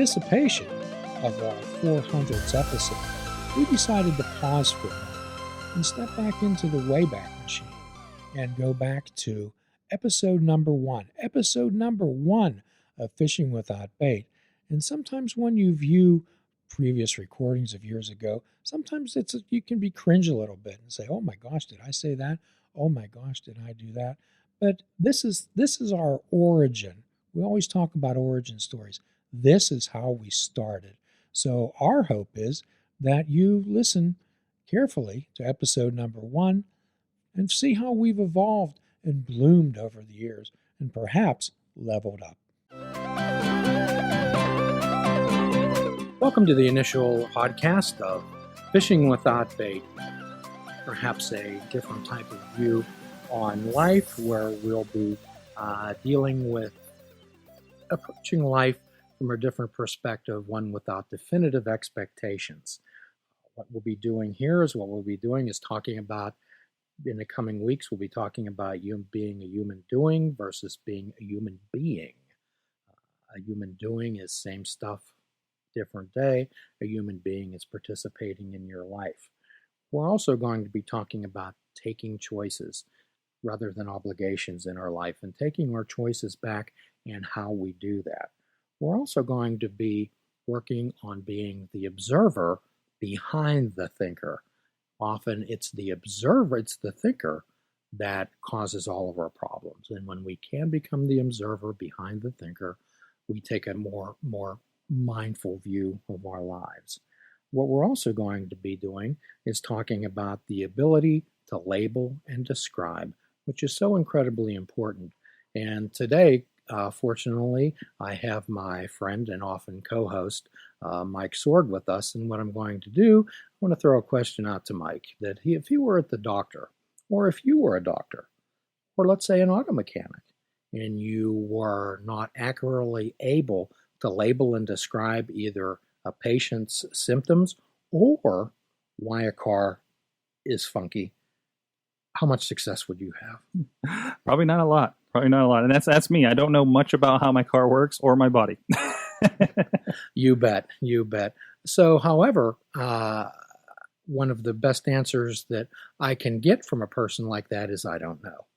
anticipation of our 400th episode, we decided to pause for a moment and step back into the Wayback Machine and go back to episode number one of Fishing Without Bait. And sometimes when you view previous recordings of years ago, sometimes you can be cringe a little bit and say, oh my gosh, did I say that? Oh my gosh, did I do that? But this is our origin. We always talk about origin stories. This is how we started. So our hope is that you listen carefully to episode number one and see how we've evolved and bloomed over the years and perhaps leveled up. Welcome to the initial podcast of Fishing Without Bait. Perhaps a different type of view on life, where we'll be dealing with approaching life from a different perspective, one without definitive expectations. What we'll be doing here is talking about, in the coming weeks, we'll be talking about you being a human doing versus being a human being. A human doing is same stuff, different day. A human being is participating in your life. We're also going to be talking about taking choices rather than obligations in our life and taking our choices back and how we do that. We're also going to be working on being the observer behind the thinker. Often it's the observer, it's the thinker that causes all of our problems. And when we can become the observer behind the thinker, we take a more mindful view of our lives. What we're also going to be doing is talking about the ability to label and describe, which is so incredibly important. And today, fortunately, I have my friend and often co-host, Mike Sword, with us. And what I'm going to do, I want to throw a question out to Mike, that if he were at the doctor, or if you were a doctor, or let's say an auto mechanic, and you were not accurately able to label and describe either a patient's symptoms or why a car is funky, how much success would you have? Probably not a lot. And that's me. I don't know much about how my car works or my body. You bet. So, however, one of the best answers that I can get from a person like that is, I don't know.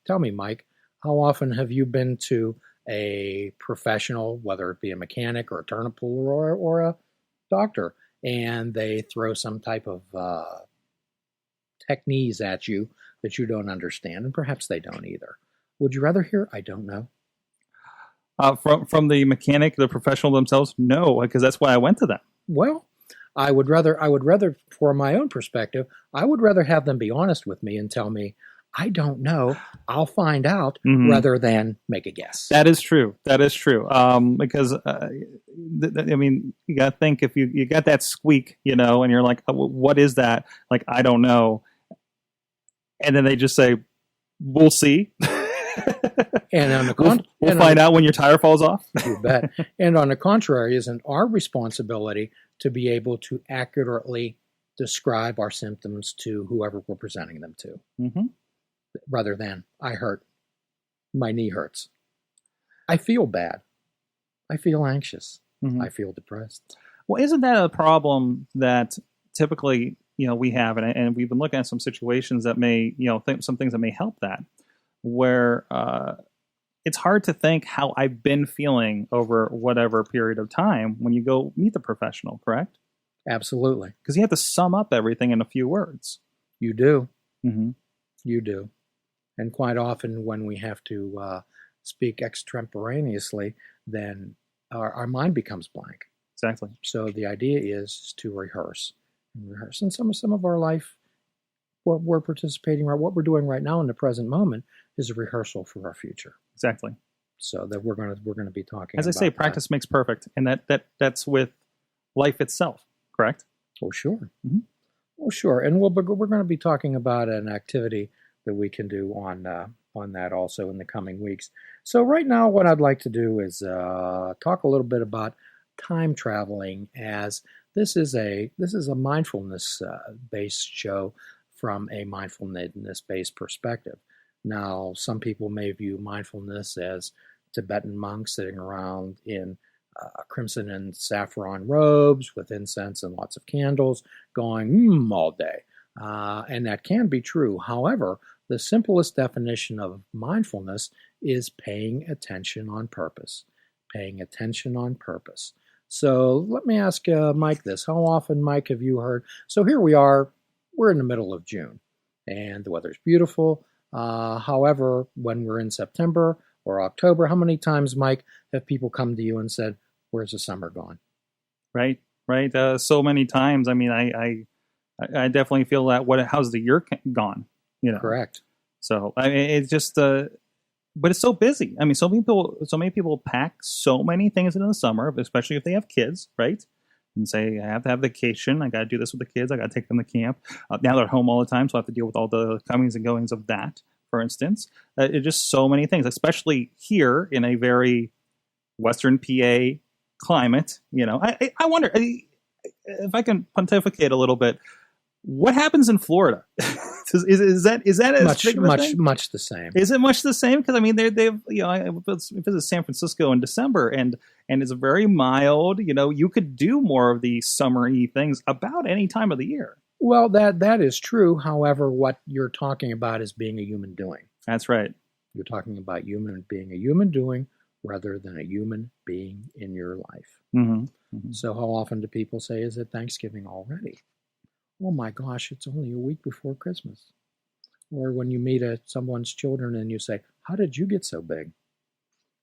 Tell me, Mike, how often have you been to a professional, whether it be a mechanic or a turnip puller or a doctor, and they throw some type of techniques at you that you don't understand, and perhaps they don't either? Would you rather hear, I don't know? From the mechanic, the professional themselves, no, because that's why I went to them. Well, I would rather, for my own perspective, I would rather have them be honest with me and tell me, I don't know, I'll find out, rather than make a guess. That is true. Because, you got to think, if you got that squeak, and you're like, what is that? Like, I don't know. And then they just say, we'll see. And on the we'll find out when your tire falls off. You bet. And on the contrary, isn't our responsibility to be able to accurately describe our symptoms to whoever we're presenting them to? Mm-hmm. Rather than, I hurt, my knee hurts, I feel bad, I feel anxious, I feel depressed. Well, isn't that a problem that typically, we have, and we've been looking at some situations that may, some things that may help that, where it's hard to think how I've been feeling over whatever period of time when you go meet the professional, correct? Absolutely. Because you have to sum up everything in a few words. You do. Mm-hmm. You do. And quite often when we have to speak extemporaneously, then our mind becomes blank. Exactly. So the idea is to rehearse. And some of our life, what we're participating, or what we're doing right now in the present moment, is a rehearsal for our future. Exactly. So that we're going to be talking. As I say, practice makes perfect, and that's with life itself. Correct. Oh, sure. Mm-hmm. Oh, sure. And we're going to be talking about an activity that we can do on that also in the coming weeks. So right now, what I'd like to do is talk a little bit about time traveling, as this is a mindfulness based show from a mindfulness based perspective. Now, some people may view mindfulness as Tibetan monks sitting around in crimson and saffron robes with incense and lots of candles going all day. And that can be true. However, the simplest definition of mindfulness is paying attention on purpose. Paying attention on purpose. So let me ask Mike this. How often, Mike, have you heard? So here we are. We're in the middle of June, and the weather's beautiful. However, when we're in September or October, how many times, Mike, have people come to you and said, "Where's the summer gone?" Right. So many times. I mean, I definitely feel that. How's the year gone? Correct. So I mean, it's just but it's so busy. I mean, so many people pack so many things into the summer, especially if they have kids, right? And say, I have to have vacation. I got to do this with the kids. I got to take them to camp. Now they're home all the time, so I have to deal with all the comings and goings of that, for instance. It's just so many things, especially here in a very Western PA climate. I wonder if I can pontificate a little bit. What happens in Florida? is that as much the same? Is it much the same? Because I mean, I visit San Francisco in December, and it's very mild. You could do more of these summery things about any time of the year. Well, that is true. However, what you're talking about is being a human doing. That's right. You're talking about being a human doing rather than a human being in your life. Mm-hmm. Mm-hmm. So how often do people say, "Is it Thanksgiving already?" Oh my gosh, it's only a week before Christmas. Or when you meet someone's children and you say, "How did you get so big?"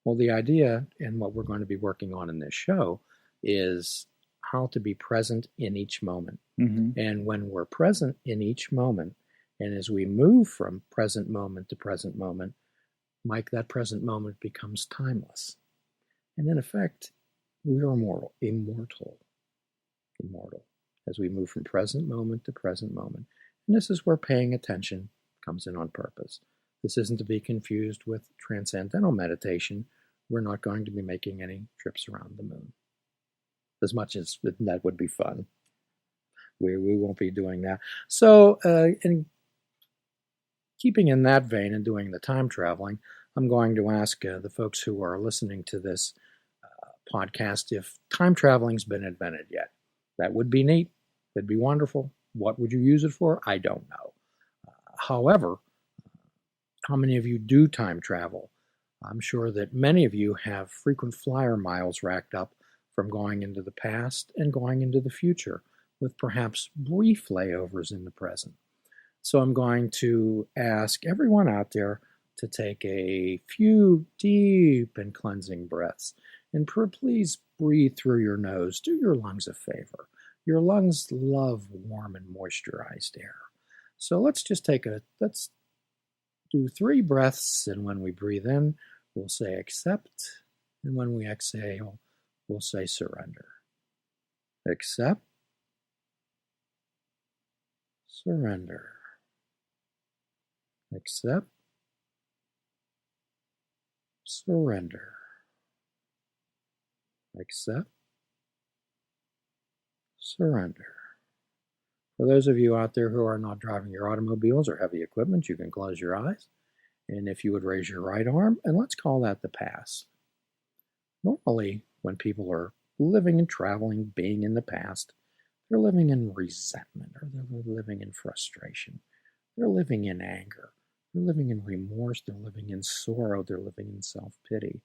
Well, the idea, and what we're going to be working on in this show, is how to be present in each moment. Mm-hmm. And when we're present in each moment, and as we move from present moment to present moment, Mike, that present moment becomes timeless. And in effect, we are immortal. As we move from present moment to present moment. And this is where paying attention comes in on purpose. This isn't to be confused with transcendental meditation. We're not going to be making any trips around the moon. As much as that would be fun. We won't be doing that. So, in keeping in that vein and doing the time traveling, I'm going to ask the folks who are listening to this podcast if time traveling's been invented yet. That would be neat. It'd be wonderful. What would you use it for? I don't know. However, how many of you do time travel? I'm sure that many of you have frequent flyer miles racked up from going into the past and going into the future, with perhaps brief layovers in the present. So I'm going to ask everyone out there to take a few deep and cleansing breaths. And please breathe through your nose. Do your lungs a favor. Your lungs love warm and moisturized air. So let's do 3 breaths, and when we breathe in, we'll say accept, and when we exhale, we'll say surrender. Accept, surrender. Accept, surrender. Accept, surrender. For those of you out there who are not driving your automobiles or heavy equipment, you can close your eyes. And if you would raise your right arm, and let's call that the past. Normally, when people are living and traveling, being in the past, they're living in resentment, or they're living in frustration. They're living in anger. They're living in remorse. They're living in sorrow. They're living in self-pity.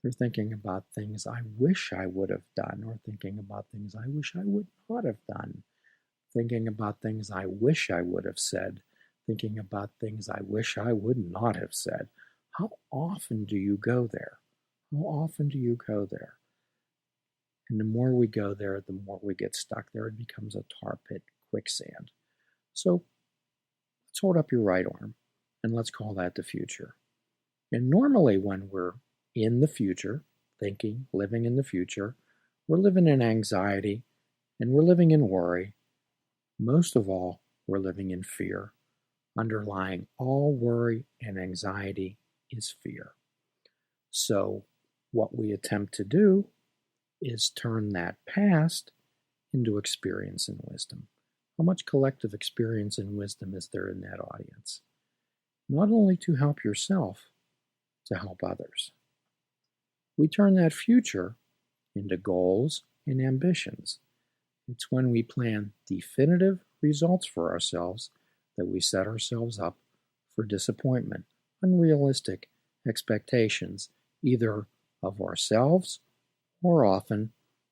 They're thinking about things I wish I would have done, or thinking about things I wish I would not have done. Thinking about things I wish I would have said, thinking about things I wish I would not have said. How often do you go there? How often do you go there? And the more we go there, the more we get stuck there. It becomes a tar pit, quicksand. So let's hold up your right arm, and let's call that the future. And normally when we're in the future, thinking, living in the future, we're living in anxiety, and we're living in worry. Most of all, we're living in fear. Underlying all worry and anxiety is fear. So what we attempt to do is turn that past into experience and wisdom. How much collective experience and wisdom is there in that audience? Not only to help yourself, to help others. we turn that future into goals and ambitions. It's when we plan definitive results for ourselves that we set ourselves up for disappointment, unrealistic expectations, either of ourselves or often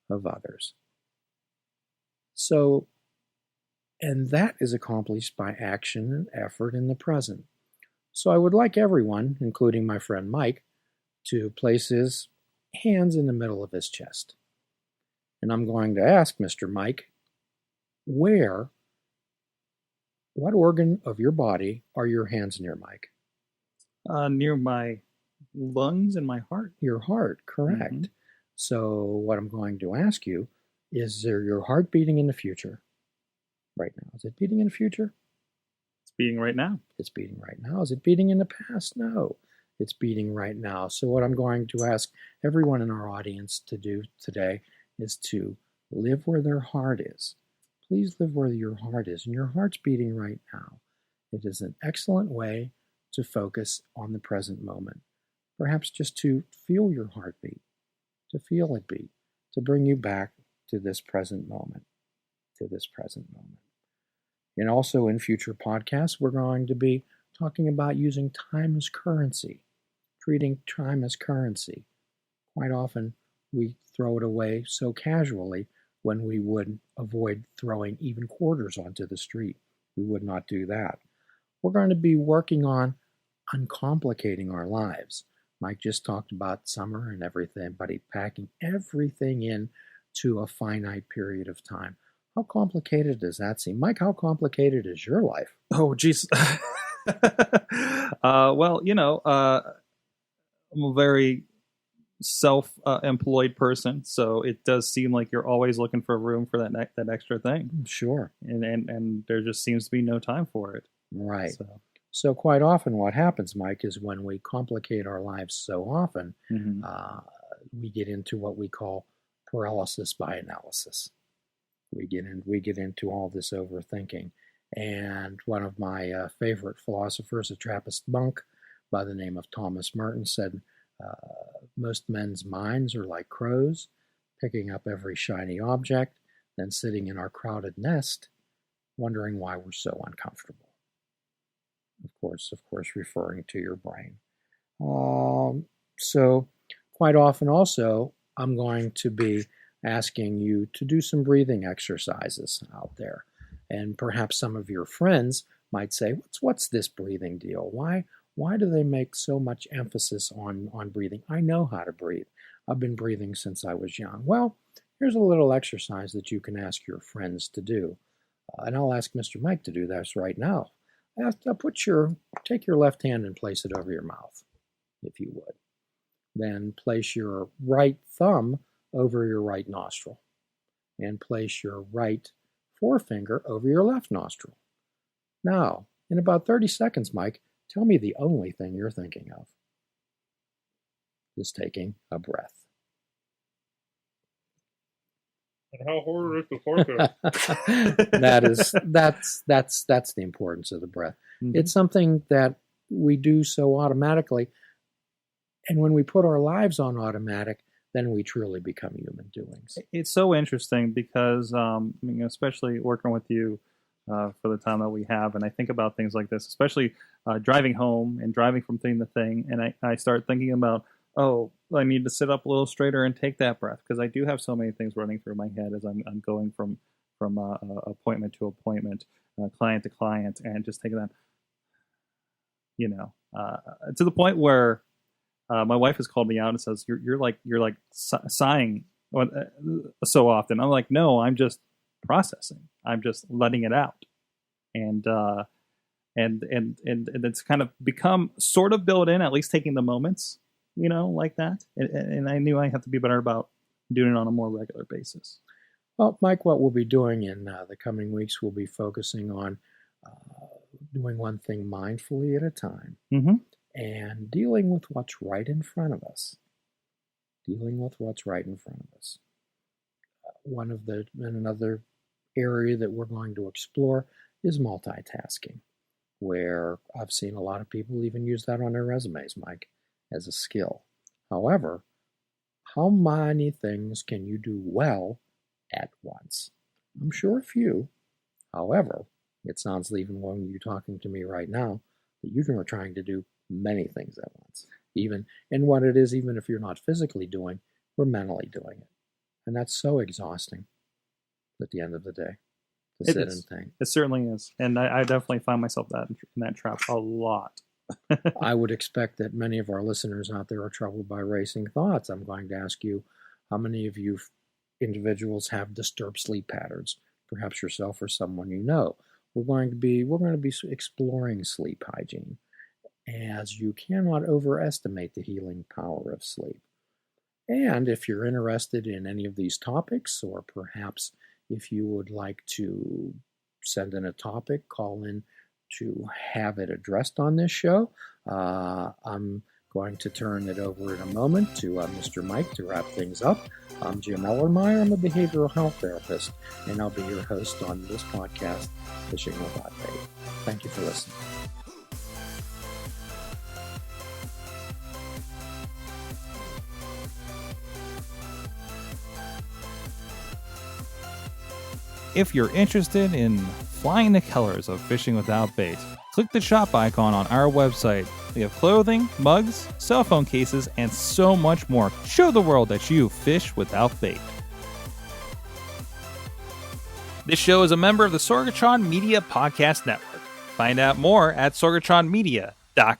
of others. So, and that is accomplished by action and effort in the present. So I would like everyone, including my friend Mike, to place his hands in the middle of his chest. And I'm going to ask Mr. Mike, what organ of your body are your hands near, Mike? Near my lungs and my heart. Your heart, correct. Mm-hmm. So what I'm going to ask you, is there your heart beating in the future right now? Is it beating in the future? It's beating right now. It's beating right now. Is it beating in the past? No, it's beating right now. So what I'm going to ask everyone in our audience to do today is to live where their heart is. Please live where your heart is, and your heart's beating right now. It is an excellent way to focus on the present moment. Perhaps just to feel your heartbeat, to feel it beat, to bring you back to this present moment, And also in future podcasts, we're going to be talking about using time as currency, treating time as currency. Quite often, we throw it away so casually when we would avoid throwing even quarters onto the street. We would not do that. We're going to be working on uncomplicating our lives. Mike just talked about summer and everything, but he packing everything in to a finite period of time. How complicated does that seem? Mike, how complicated is your life? Oh, geez. Well, I'm a very self-employed person, so it does seem like you're always looking for room for that extra thing. Sure. And there just seems to be no time for it. Right. So quite often what happens, Mike, is when we complicate our lives so often, mm-hmm. We get into what we call paralysis by analysis. We get into all this overthinking. And one of my favorite philosophers, a Trappist monk by the name of Thomas Merton, said, most men's minds are like crows, picking up every shiny object, then sitting in our crowded nest, wondering why we're so uncomfortable. Of course, referring to your brain. So quite often also, I'm going to be asking you to do some breathing exercises out there. And perhaps some of your friends might say, what's this breathing deal? Why do they make so much emphasis on breathing? I know how to breathe. I've been breathing since I was young. Well, here's a little exercise that you can ask your friends to do. And I'll ask Mr. Mike to do this right now. Take your left hand and place it over your mouth, if you would. Then place your right thumb over your right nostril. And place your right forefinger over your left nostril. Now, in about 30 seconds, Mike, tell me the only thing you're thinking of. Just taking a breath. And how hard is the forefinger? That's the importance of the breath. Mm-hmm. It's something that we do so automatically. And when we put our lives on automatic, then we truly become human doings. It's so interesting because, especially working with you for the time that we have, and I think about things like this, especially driving home and driving from thing to thing, and I start thinking about, I need to sit up a little straighter and take that breath, because I do have so many things running through my head as I'm going from appointment to appointment, client to client, and just taking that, to the point where my wife has called me out and says, "You're like sighing so often." I'm like, "No, I'm just processing. I'm just letting it out," and it's kind of become sort of built in, at least taking the moments, like that. And I knew I have to be better about doing it on a more regular basis. Well, Mike, what we'll be doing in the coming weeks, we'll be focusing on doing one thing mindfully at a time. Mm-hmm. And dealing with what's right in front of us. Another area that we're going to explore is multitasking, where I've seen a lot of people even use that on their resumes, Mike, as a skill. However, How many things can you do well at once? I'm sure a few. However, it sounds, even when you're talking to me right now, that you're trying to do many things at once. Even if you're not physically doing, we're mentally doing it. And that's so exhausting at the end of the day to sit and think. It certainly is. And I definitely find myself in that trap a lot. I would expect that many of our listeners out there are troubled by racing thoughts. I'm going to ask you, how many of you individuals have disturbed sleep patterns? Perhaps yourself or someone you know. We're going to be exploring sleep hygiene, as you cannot overestimate the healing power of sleep. And if you're interested in any of these topics, or perhaps if you would like to send in a topic, call in to have it addressed on this show, I'm going to turn it over in a moment to Mr. Mike to wrap things up. I'm Jim Ellermeyer. I'm a behavioral health therapist, and I'll be your host on this podcast, Fishing Without Bait. Thank you for listening. If you're interested in flying the colors of Fishing Without Bait, click the shop icon on our website. We have clothing, mugs, cell phone cases, and so much more. Show the world that you fish without bait. This show is a member of the Sorgatron Media Podcast Network. Find out more at sorgatronmedia.com.